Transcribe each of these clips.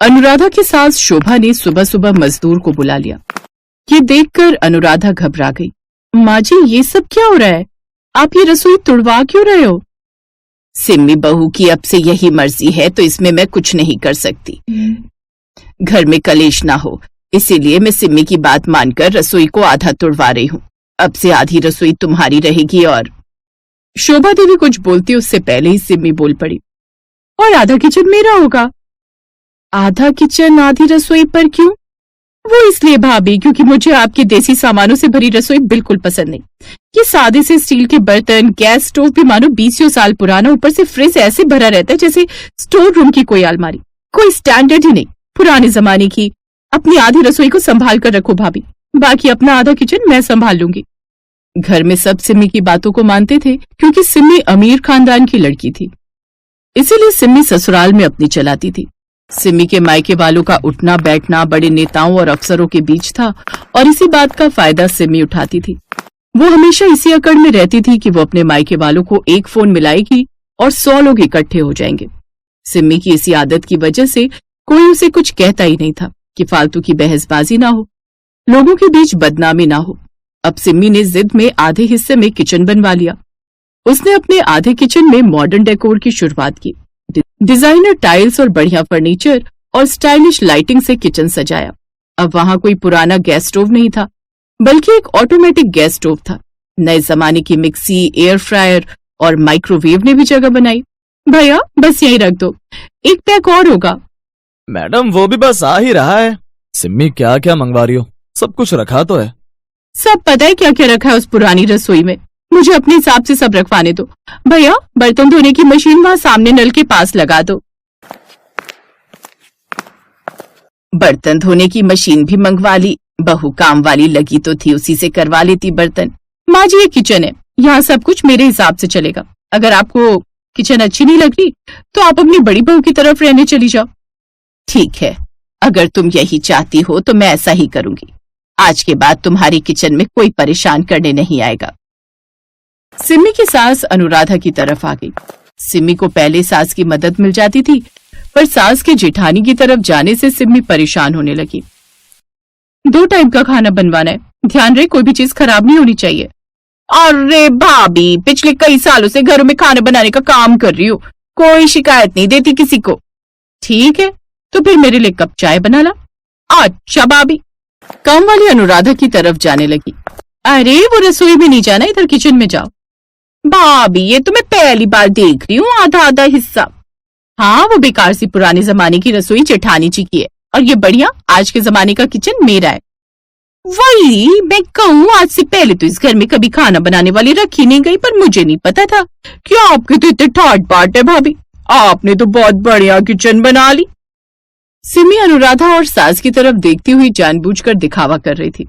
अनुराधा की सास शोभा ने सुबह सुबह मजदूर को बुला लिया। ये देखकर अनुराधा घबरा गई। माँ जी, ये सब क्या हो रहा है? आप ये रसोई तुड़वा क्यों रहे हो? सिम्मी बहू की अब से यही मर्जी है तो इसमें मैं कुछ नहीं कर सकती। घर में कलेश ना हो इसीलिए मैं सिम्मी की बात मानकर रसोई को आधा तुड़वा रही हूँ। अब से आधी रसोई तुम्हारी रहेगी। और शोभा देवी कुछ बोलती उससे पहले ही सिम्मी बोल पड़ी, और आधा किचन मेरा होगा। आधा किचन आधी रसोई पर क्यों? वो इसलिए भाभी क्योंकि मुझे आपके देसी सामानों से भरी रसोई बिल्कुल पसंद नहीं। ये सादे से स्टील के बर्तन, गैस स्टोव भी मानो 20 साल पुराना, ऊपर से फ्रिज ऐसे भरा रहता है जैसे स्टोर रूम की कोई अलमारी। कोई स्टैंडर्ड ही नहीं, पुराने जमाने की। अपनी आधी रसोई को संभाल कर रखो भाभी, बाकी अपना आधा किचन मैं संभाल लूंगी। घर में सब सिम्मी की बातों को मानते थे क्योंकि सिम्मी अमीर खानदान की लड़की थी, इसीलिए सिम्मी ससुराल में अपनी चलाती थी। सिम्मी के मायके वालों का उठना बैठना बड़े नेताओं और अफसरों के बीच था और इसी बात का फायदा सिम्मी उठाती थी। वो हमेशा इसी अकड़ में रहती थी कि वो अपने मायके वालों को एक फोन मिलाएगी और 100 लोग इकट्ठे हो जाएंगे। सिम्मी की इसी आदत की वजह से कोई उसे कुछ कहता ही नहीं था कि फालतू की बहसबाजी ना हो, लोगों के बीच बदनामी ना हो। अब सिम्मी ने जिद में आधे हिस्से में किचन बनवा लिया। उसने अपने आधे किचन में मॉडर्न डेकोर की शुरुआत की। डिजाइनर टाइल्स और बढ़िया फर्नीचर और स्टाइलिश लाइटिंग से किचन सजाया। अब वहां कोई पुराना गैस स्टोव नहीं था, बल्कि एक ऑटोमेटिक गैस स्टोव था। नए जमाने की मिक्सी, एयर फ्रायर और माइक्रोवेव ने भी जगह बनाई। भैया बस यहीं रख दो, एक पैक और होगा। मैडम वो भी बस आ ही रहा है। सिम्मी क्या क्या मंगवा रही हो? सब कुछ रखा तो है? सब पता है क्या क्या रखा है उस पुरानी रसोई में। मुझे अपने हिसाब से सब रखवाने दो। भैया बर्तन धोने की मशीन वहां सामने नल के पास लगा दो। बर्तन धोने की मशीन भी मंगवा ली। बहू काम वाली लगी तो थी, उसी से करवा लेती बर्तन। माँ जी ये किचन है, यहाँ सब कुछ मेरे हिसाब से चलेगा। अगर आपको किचन अच्छी नहीं लग रही तो आप अपनी बड़ी बहू की तरफ रहने चली जाओ। ठीक है, अगर तुम यही चाहती हो तो मैं ऐसा ही करूंगी। आज के बाद तुम्हारी किचन में कोई परेशान करने नहीं आएगा। सिम्मी की सास अनुराधा की तरफ आ गई। सिम्मी को पहले सास की मदद मिल जाती थी, पर सास के जेठानी की तरफ जाने से सिम्मी परेशान होने लगी। 2 टाइम का खाना बनवाना है, ध्यान रहे कोई भी चीज खराब नहीं होनी चाहिए। अरे भाभी, पिछले कई सालों से घरों में खाना बनाने का काम कर रही हूँ, कोई शिकायत नहीं देती किसी को। ठीक है, तो फिर मेरे लिए कप चाय बना ला। अच्छा भाभी। काम वाली अनुराधा की तरफ जाने लगी। अरे वो रसोई में नहीं जाना, इधर किचन में जाओ। भाभी ये तो मैं पहली बार देख रही हूँ, आधा आधा हिस्सा। हाँ वो बेकार सी पुराने जमाने की रसोई जेठानी जी की है, और ये बढ़िया आज के जमाने का किचन मेरा है। वही मैं कहूँ, आज से पहले तो इस घर में कभी खाना बनाने वाली रखी नहीं गई, पर मुझे नहीं पता था कि आपके तो इतने ठाट बाट है भाभी। आपने तो बहुत बढ़िया किचन बना ली। सिमी अनुराधा और सास की तरफ देखती हुई जानबूझकर दिखावा कर रही थी।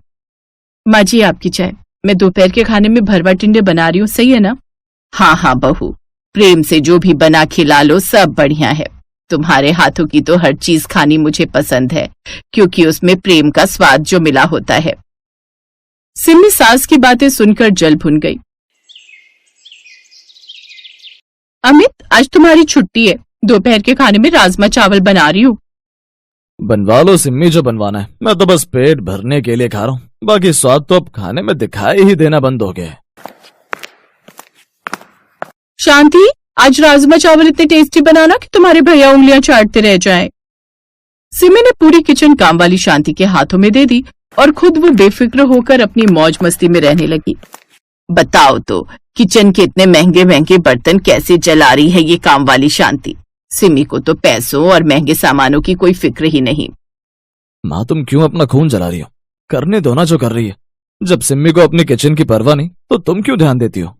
माँ जी आपकी चाय, मैं दोपहर के खाने में भरवा टिंडे बना रही हूँ, सही है ना? हाँ हाँ बहू, प्रेम से जो भी बना खिला लो सब बढ़िया है। तुम्हारे हाथों की तो हर चीज खानी मुझे पसंद है, क्योंकि उसमें प्रेम का स्वाद जो मिला होता है। सिमी सास की बातें सुनकर जल भुन गई। अमित आज तुम्हारी छुट्टी है, दोपहर के खाने में राजमा चावल बना रही हूँ। बनवा लो सिम्मी जो बनवाना है, मैं तो बस पेट भरने के लिए खा रहा हूँ, बाकी स्वाद तो अब खाने में दिखाई ही देना बंद हो गया है। शांति आज राजमा चावल इतने टेस्टी बनाना कि तुम्हारे भैया उंगलियां चाटते रह जाएं। सिमी ने पूरी किचन काम वाली शांति के हाथों में दे दी और खुद वो बेफिक्र होकर अपनी मौज मस्ती में रहने लगी। बताओ तो किचन के इतने महंगे महंगे बर्तन कैसे जला रही है ये काम वाली शांति। सिमी को तो पैसों और महंगे सामानों की कोई फिक्र ही नहीं। माँ तुम क्यों अपना खून जला रही हो? करने दो ना जो कर रही है। जब सिम्मी को अपनी किचन की परवाह नहीं तो तुम क्यों ध्यान देती हो?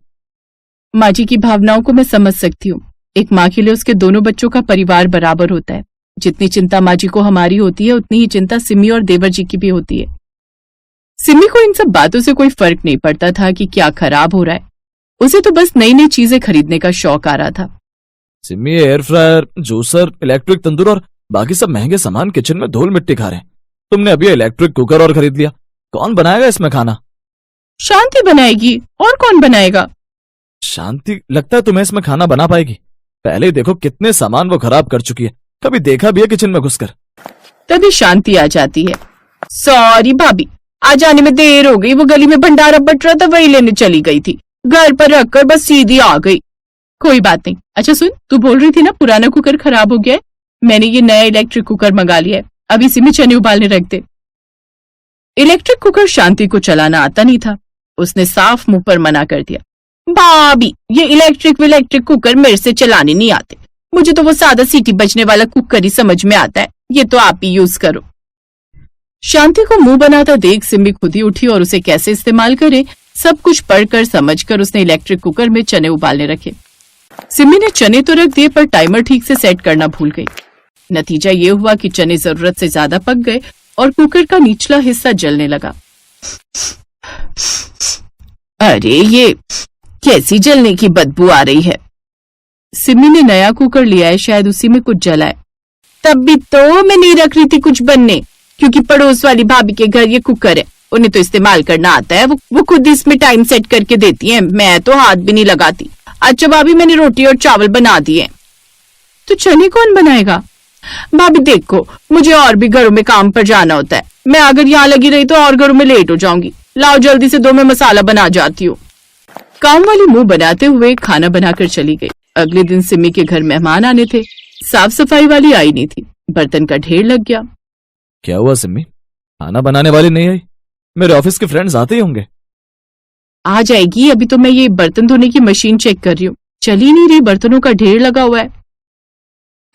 माँ जी की भावनाओं को मैं समझ सकती हूँ। एक माँ के लिए उसके दोनों बच्चों का परिवार बराबर होता है। जितनी चिंता माँ जी को हमारी होती है उतनी ही चिंता सिमी और देवर जी की भी होती है। सिमी को इन सब बातों से कोई फर्क नहीं पड़ता था कि क्या खराब हो रहा है, उसे तो बस नई नई चीजें खरीदने का शौक आ रहा था। Simi air fryer, juicer, electric tandoor और बाकी सब महंगे सामान किचन में धूल मिट्टी खा रहे हैं। तुमने अभी इलेक्ट्रिक कुकर और खरीद लिया, कौन बनाएगा इसमें खाना? शांति बनाएगी, और कौन बनाएगा? शांति, लगता है तुम्हें इसमें खाना बना पाएगी? पहले देखो कितने सामान वो खराब कर चुकी है, कभी देखा भी है किचन में घुसकर? तभी शांति आ जाती है। सॉरी भाभी, आज आने में देर हो गई। वो गली में भंडारा बट रहा था, वही लेने चली गई थी। घर पर रखकर बस सीधी आ गई। कोई बात नहीं। अच्छा सुन, तू बोल रही थी ना पुराना कुकर खराब हो गया है। मैंने ये नया इलेक्ट्रिक कुकर मंगा लिया है, अब इसी में चने उबालने रख दे। इलेक्ट्रिक कुकर शांति को चलाना आता नहीं था। उसने साफ मुंह पर मना कर दिया। भाभी, ये इलेक्ट्रिक कुकर मेरे से चलाने नहीं आते। मुझे तो वो सादा सीटी बजने वाला कुकर ही समझ में आता है। ये तो आप ही यूज करो। शांति को मुंह बनाता देख सिमी खुद ही उठी और उसे कैसे इस्तेमाल करे सब कुछ पढ़कर समझकर उसने इलेक्ट्रिक कुकर में चने उबालने रखे। सिमी ने चने तो रख दिए पर टाइमर ठीक से सेट करना भूल गई। नतीजा ये हुआ कि चने जरूरत से ज्यादा पक गए और कुकर का निचला हिस्सा जलने लगा। अरे ये कैसी जलने की बदबू आ रही है। सिमी ने नया कुकर लिया है, शायद उसी में कुछ जला है। तब भी तो मैं नहीं रख रही थी कुछ बनने, क्योंकि पड़ोस वाली भाभी के घर ये कुकर है, उन्हें तो इस्तेमाल करना आता है। वो खुद इसमें टाइम सेट करके देती हैं, मैं तो हाथ भी नहीं लगाती। अच्छा भाभी, मैंने रोटी और चावल बना दिए। तो चने कौन बनाएगा? भाभी देखो, मुझे और भी घरों में काम पर जाना होता है। मैं अगर यहाँ लगी रही तो और घरों में लेट हो जाऊंगी। लाओ जल्दी से दो, मैं मसाला बना जाती हूँ। काम वाली मुंह बनाते हुए खाना बनाकर चली गई। अगले दिन सिमी के घर मेहमान आने थे। साफ सफाई वाली आई नहीं थी, बर्तन का ढेर लग गया। क्या हुआ सिमी, खाना बनाने वाली नहीं आई? मेरे ऑफिस के फ्रेंड्स आते ही होंगे। आ जाएगी, अभी तो मैं ये बर्तन धोने की मशीन चेक कर रही हूँ, चल ही नहीं रही, बर्तनों का ढेर लगा हुआ है।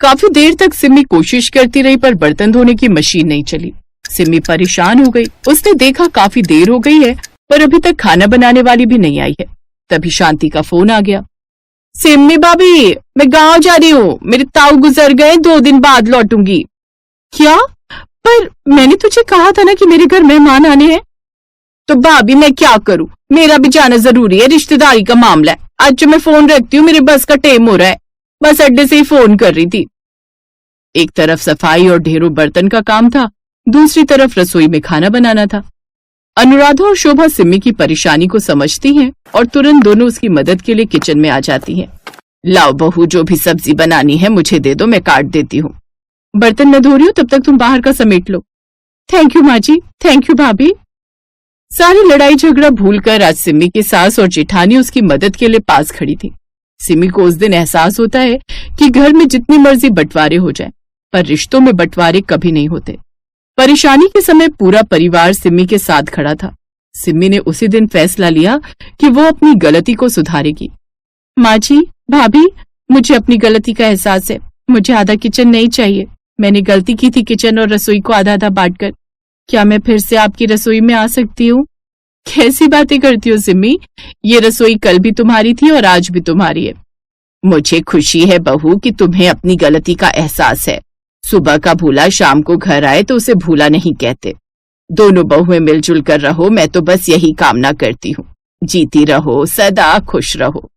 काफी देर तक सिमी कोशिश करती रही पर बर्तन धोने की मशीन नहीं चली। सिमी परेशान हो गई। उसने देखा काफी देर हो गई है पर अभी तक खाना बनाने वाली भी नहीं आई है। तभी शांति का फोन आ गया। सिमी भाभी, मैं गांव जा रही हूँ, मेरे ताऊ गुजर गए, 2 दिन बाद लौटूंगी। क्या? पर मैंने तुझे कहा था ना कि मेरे घर मेहमान आने हैं। तो भाभी मैं क्या करूं, मेरा भी जाना जरूरी है, रिश्तेदारी का मामला है। आज जो मैं फोन रखती हूँ, मेरे बस का टाइम हो रहा है। बस अड्डे से ही फोन कर रही थी। एक तरफ सफाई और ढेरों बर्तन का काम था, दूसरी तरफ रसोई में खाना बनाना था। अनुराधा और शोभा सिमी की परेशानी को समझती हैं और तुरंत दोनों उसकी मदद के लिए किचन में आ जाती हैं। लाओ बहू, जो भी सब्जी बनानी है मुझे दे दो, मैं काट देती हूँ। बर्तन मैं धो रही हूँ, तब तक तुम बाहर का समेट लो। थैंक यू माँ जी। थैंक यू भाभी। सारी लड़ाई झगड़ा भूलकर आज सिमी की सास और जेठानी उसकी मदद के लिए पास खड़ी थी। सिमी को उस दिन एहसास होता है कि घर में जितनी मर्जी बंटवारे हो जाए पर रिश्तों में बंटवारे कभी नहीं होते। परेशानी के समय पूरा परिवार सिमी के साथ खड़ा था। सिमी ने उसी दिन फैसला लिया कि वो अपनी गलती को सुधारेगी। माँ जी, भाभी, मुझे अपनी गलती का एहसास है। मुझे आधा किचन नहीं चाहिए। मैंने गलती की थी किचन और रसोई को आधा आधा बांटकर। क्या मैं फिर से आपकी रसोई में आ सकती हूँ? कैसी बातें करती हो सिमी, ये रसोई कल भी तुम्हारी थी और आज भी तुम्हारी है। मुझे खुशी है बहू कि तुम्हें अपनी गलती का एहसास है। सुबह का भूला शाम को घर आए तो उसे भूला नहीं कहते। दोनों बहुएं मिलजुल कर रहो, मैं तो बस यही कामना करती हूँ। जीती रहो, सदा खुश रहो।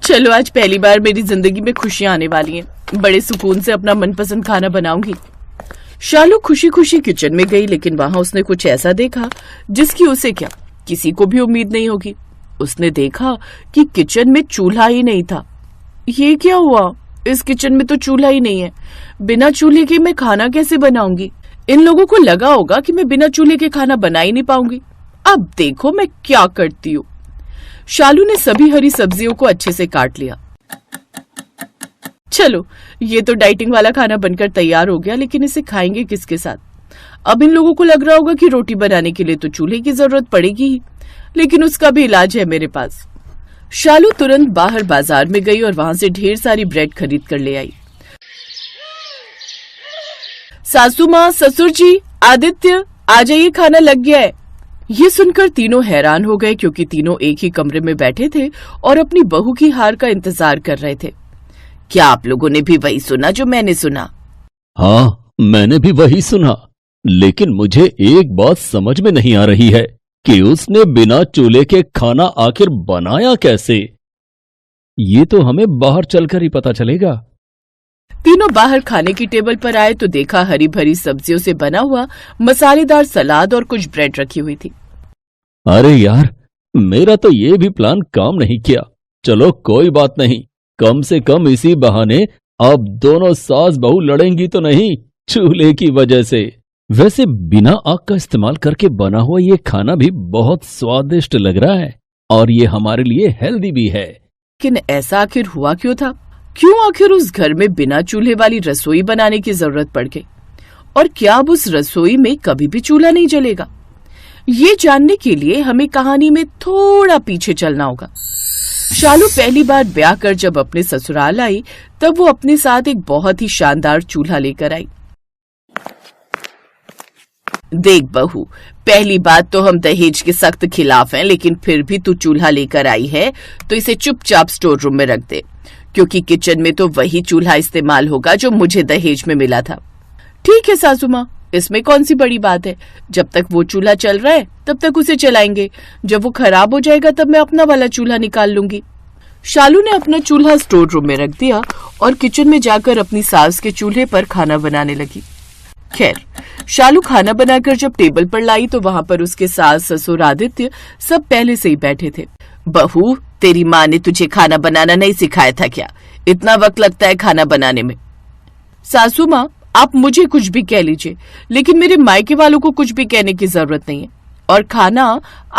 चलो, आज पहली बार मेरी जिंदगी में खुशियां आने वाली हैं। बड़े सुकून से अपना मनपसंद खाना बनाऊंगी। शालू खुशी खुशी किचन में गई, लेकिन वहां उसने कुछ ऐसा देखा जिसकी उसे क्या किसी को भी उम्मीद नहीं होगी। उसने देखा कि किचन में चूल्हा ही नहीं था। ये क्या हुआ? इस किचन में तो चूल्हा ही नहीं है। बिना चूल्हे के मैं खाना कैसे बनाऊंगी? इन लोगों को लगा होगा कि मैं बिना चूल्हे के खाना बना ही नहीं पाऊंगी। अब देखो मैं क्या करती हूँ। शालू ने सभी हरी सब्जियों को अच्छे से काट लिया। चलो, ये तो डाइटिंग वाला खाना बनकर तैयार हो गया, लेकिन इसे खाएंगे किसके साथ? अब इन लोगों को लग रहा होगा कि रोटी बनाने के लिए तो चूल्हे की जरूरत पड़ेगी ही, लेकिन उसका भी इलाज है मेरे पास। शालू तुरंत बाहर बाजार में गई और वहां से ढेर सारी ब्रेड खरीद कर ले आई। सासू माँ, ससुर जी, आदित्य, आ जाइए, खाना लग गया है। ये सुनकर तीनों हैरान हो गए, क्योंकि तीनों एक ही कमरे में बैठे थे और अपनी बहू की हार का इंतजार कर रहे थे। क्या आप लोगों ने भी वही सुना जो मैंने सुना? हाँ, मैंने भी वही सुना, लेकिन मुझे एक बात समझ में नहीं आ रही है कि उसने बिना चूल्हे के खाना आखिर बनाया कैसे। ये तो हमें बाहर चलकर ही पता चलेगा। तीनों बाहर खाने की टेबल पर आए तो देखा हरी भरी सब्जियों से बना हुआ मसालेदार सलाद और कुछ ब्रेड रखी हुई थी। अरे यार, मेरा तो ये भी प्लान काम नहीं किया। चलो कोई बात नहीं, कम से कम इसी बहाने अब दोनों सास बहू लड़ेंगी तो नहीं चूल्हे की वजह से। वैसे बिना आग का इस्तेमाल करके बना हुआ ये खाना भी बहुत स्वादिष्ट लग रहा है और ये हमारे लिए हेल्दी भी है। लेकिन ऐसा आखिर हुआ क्यों था? क्यों आखिर उस घर में बिना चूल्हे वाली रसोई बनाने की जरूरत पड़ गई? और क्या अब उस रसोई में कभी भी चूल्हा नहीं जलेगा? ये जानने के लिए हमें कहानी में थोड़ा पीछे चलना होगा। शालू पहली बार ब्याह कर जब अपने ससुराल आई तब वो अपने साथ एक बहुत ही शानदार चूल्हा लेकर आई। देख बहू, पहली बात तो हम दहेज के सख्त खिलाफ हैं, लेकिन फिर भी तू चूल्हा लेकर आई है तो इसे चुपचाप स्टोर रूम में रख दे, क्योंकि किचन में तो वही चूल्हा इस्तेमाल होगा जो मुझे दहेज में मिला था। ठीक है सासू माँ, इसमें कौन सी बड़ी बात है। जब तक वो चूल्हा चल रहा है तब तक उसे चलाएंगे, जब वो खराब हो जाएगा तब मैं अपना वाला चूल्हा निकाल लूंगी। शालू ने अपना चूल्हा स्टोर रूम में रख दिया और किचन में जाकर अपनी सास के चूल्हे पर खाना बनाने लगी। खैर, शालू खाना बनाकर जब टेबल पर लाई तो वहां पर उसके सास ससुर आदित्य सब पहले से ही बैठे थे। बहू, तेरी माँ ने तुझे खाना बनाना नहीं सिखाया था क्या? इतना वक्त लगता है खाना बनाने में। सासू माँ, आप मुझे कुछ भी कह लीजिए, लेकिन मेरे मायके वालों को कुछ भी कहने की जरूरत नहीं है। और खाना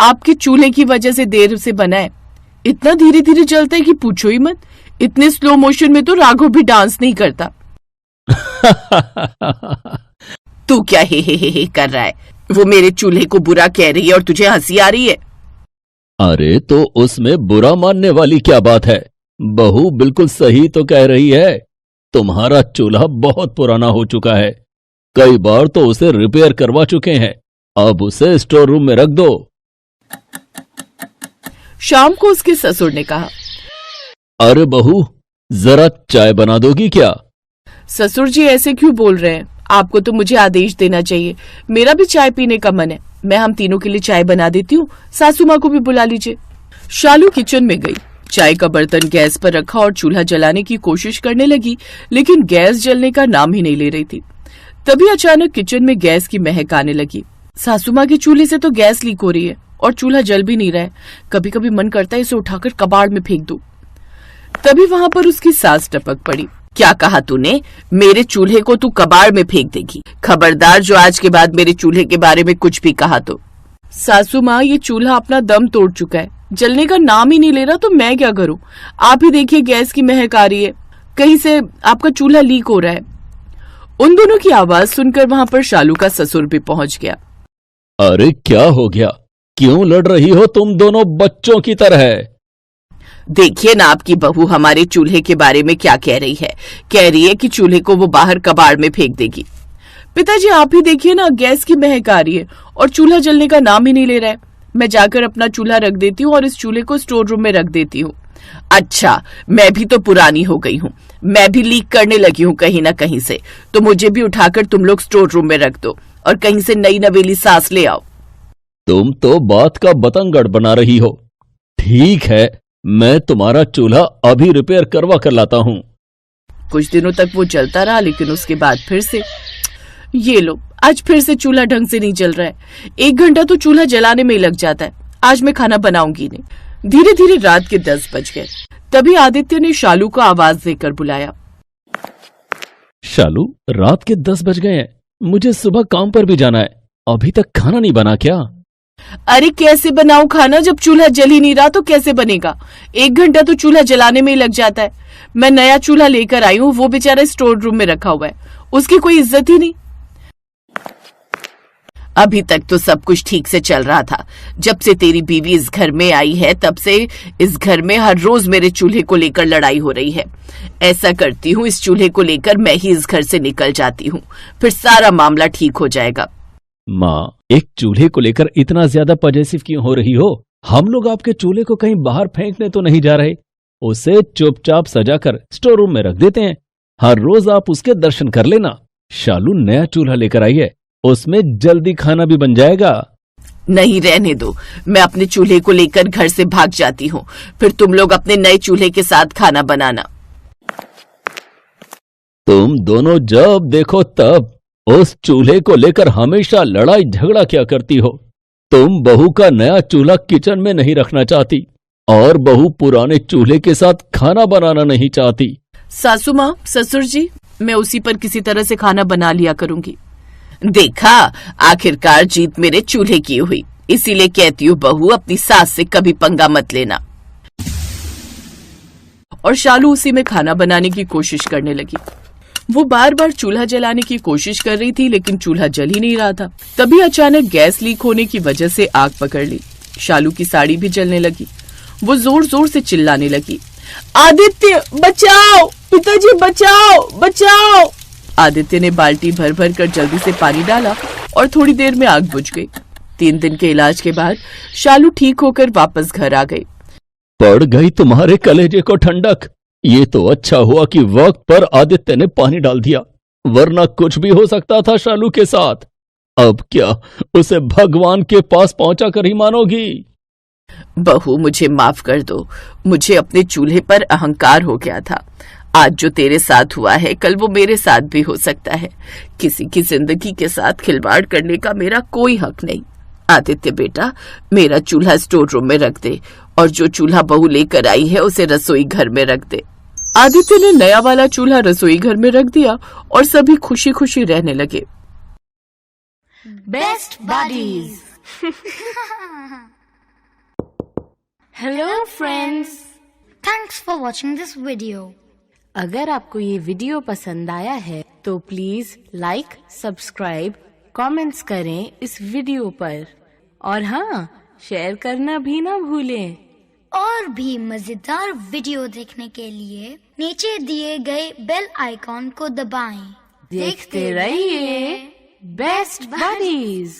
आपके चूल्हे की वजह से देर से बना है, इतना धीरे धीरे जलता है कि पूछो ही मत। इतने स्लो मोशन में तो राघव भी डांस नहीं करता। तू क्या हे कर रहा है? वो मेरे चूल्हे को बुरा कह रही है और तुझे हंसी आ रही है। अरे तो उसमें बुरा मानने वाली क्या बात है? बहू बिल्कुल सही तो कह रही है। तुम्हारा चूल्हा बहुत पुराना हो चुका है, कई बार तो उसे रिपेयर करवा चुके हैं, अब उसे स्टोर रूम में रख दो। शाम को उसके ससुर ने कहा, अरे बहू, जरा चाय बना दोगी क्या? ससुर जी ऐसे क्यों बोल रहे हैं? आपको तो मुझे आदेश देना चाहिए, मेरा भी चाय पीने का मन है। मैं हम तीनों के लिए चाय बना देती हूँ, सासू माँ को भी बुला लीजिए। शालू किचन में गई, चाय का बर्तन गैस पर रखा और चूल्हा जलाने की कोशिश करने लगी, लेकिन गैस जलने का नाम ही नहीं ले रही थी। तभी अचानक किचन में गैस की महक आने लगी। सासू माँ के चूल्हे से तो गैस लीक हो रही है और चूल्हा जल भी नहीं रहा है। कभी कभी मन करता है इसे उठाकर कबाड़ में फेंक दूं। तभी वहां पर उसकी सास टपक पड़ी। क्या कहा तूने? मेरे चूल्हे को तू कबाड़ में फेंक देगी? खबरदार जो आज के बाद मेरे चूल्हे के बारे में कुछ भी कहा तो। सासू माँ, ये चूल्हा अपना दम तोड़ चुका है, जलने का नाम ही नहीं ले रहा, तो मैं क्या करूं? आप ही देखिए, गैस की महक आ रही है, कहीं से आपका चूल्हा लीक हो रहा है। उन दोनों की आवाज सुनकर वहां पर शालू का ससुर भी पहुंच गया। अरे क्या हो गया? क्यों लड़ रही हो तुम दोनों बच्चों की तरह? देखिए ना आपकी बहू हमारे चूल्हे के बारे में क्या कह रही है। कह रही है कि चूल्हे को वो बाहर कबाड़ में फेंक देगी। पिताजी, आप ही देखिए ना, गैस की महक आ रही है और चूल्हा जलने का नाम ही नहीं ले रहा है। मैं जाकर अपना चूल्हा रख देती हूँ और इस चूल्हे को स्टोर रूम में रख देती हूँ। अच्छा, मैं भी तो पुरानी हो गई हूँ, मैं भी लीक करने लगी हूँ कहीं ना कहीं से, तो मुझे भी उठाकर तुम लोग स्टोर रूम में रख दो और कहीं से नई नवेली सास ले आओ। तुम तो बात का बतंगड़ बना रही हो। ठीक है, मैं तुम्हारा चूल्हा अभी रिपेयर करवा कर लाता हूँ। कुछ दिनों तक वो चलता रहा, लेकिन उसके बाद फिर से ये लो, आज फिर से चूल्हा ढंग से नहीं जल रहा है। 1 घंटा तो चूल्हा जलाने में ही लग जाता है। आज मैं खाना बनाऊंगी नहीं। धीरे धीरे रात के 10 बज गए। तभी आदित्य ने शालू को आवाज देकर बुलाया। शालू, रात के 10 बज गए हैं, मुझे सुबह काम पर भी जाना है, अभी तक खाना नहीं बना क्या? अरे कैसे बनाऊं खाना? जब चूल्हा जल ही नहीं रहा तो कैसे बनेगा? 1 घंटा तो चूल्हा जलाने में ही लग जाता है। मैं नया चूल्हा लेकर आई हूँ, वो बेचारा स्टोर रूम में रखा हुआ है, उसकी कोई इज्जत ही नहीं। अभी तक तो सब कुछ ठीक से चल रहा था। जब से तेरी बीवी इस घर में आई है तब से इस घर में हर रोज मेरे चूल्हे को लेकर लड़ाई हो रही है। ऐसा करती हूँ, इस चूल्हे को लेकर मैं ही इस घर से निकल जाती हूँ, फिर सारा मामला ठीक हो जाएगा। माँ, एक चूल्हे को लेकर इतना ज्यादा पजेसिव क्यों हो रही हो? हम लोग आपके चूल्हे को कहीं बाहर फेंकने तो नहीं जा रहे, उसे चुपचाप सजाकर स्टोर रूम में रख देते हैं, हर रोज आप उसके दर्शन कर लेना। शालू नया चूल्हा लेकर आई है, उसमें जल्दी खाना भी बन जाएगा। नहीं, रहने दो, मैं अपने चूल्हे को लेकर घर से भाग जाती हूँ, फिर तुम लोग अपने नए चूल्हे के साथ खाना बनाना। तुम दोनों जब देखो तब उस चूल्हे को लेकर हमेशा लड़ाई झगड़ा क्या करती हो? तुम बहू का नया चूल्हा किचन में नहीं रखना चाहती और बहू पुराने चूल्हे के साथ खाना बनाना नहीं चाहती। सासू माँ, ससुर जी, मैं उसी पर किसी तरह से खाना बना लिया करूंगी। देखा, आखिरकार जीत मेरे चूल्हे की हुई, इसीलिए कहती हूँ बहू अपनी सास से कभी पंगा मत लेना। और शालू उसी में खाना बनाने की कोशिश करने लगी। वो बार बार चूल्हा जलाने की कोशिश कर रही थी, लेकिन चूल्हा जल ही नहीं रहा था। तभी अचानक गैस लीक होने की वजह से आग पकड़ ली। शालू की साड़ी भी जलने लगी। वो जोर जोर से चिल्लाने लगी, आदित्य बचाओ, पिताजी बचाओ, बचाओ। आदित्य ने बाल्टी भर भर कर जल्दी से पानी डाला और थोड़ी देर में आग बुझ गई। 3 दिन के इलाज के बाद शालू ठीक होकर वापस घर आ गई। पड़ गई तुम्हारे कलेजे को ठंडक। ये तो अच्छा हुआ कि वक्त पर आदित्य ने पानी डाल दिया, वरना कुछ भी हो सकता था शालू के साथ। अब क्या उसे भगवान के पास पहुंचा कर ही मानोगी? बहू, मुझे माफ कर दो। मुझे अपने चूल्हे पर अहंकार हो गया था। आज जो तेरे साथ हुआ है, कल वो मेरे साथ भी हो सकता है। किसी की जिंदगी के साथ खिलवाड़ करने का मेरा कोई हक नहीं। आदित्य बेटा, मेरा चूल्हा स्टोर रूम में रख दे और जो चूल्हा बहू लेकर आई है उसे रसोई घर में रख दे। आदित्य ने नया वाला चूल्हा रसोई घर में रख दिया और सभी खुशी खुशी रहने लगे। Best buddies. Hello friends, Thanks for watching this video. अगर आपको ये वीडियो पसंद आया है तो प्लीज लाइक, सब्सक्राइब, कमेंट्स करें इस वीडियो पर और हाँ, शेयर करना भी ना भूलें। और भी मजेदार वीडियो देखने के लिए नीचे दिए गए बेल आइकॉन को दबाएं। देखते रहिए बेस्ट बडीज।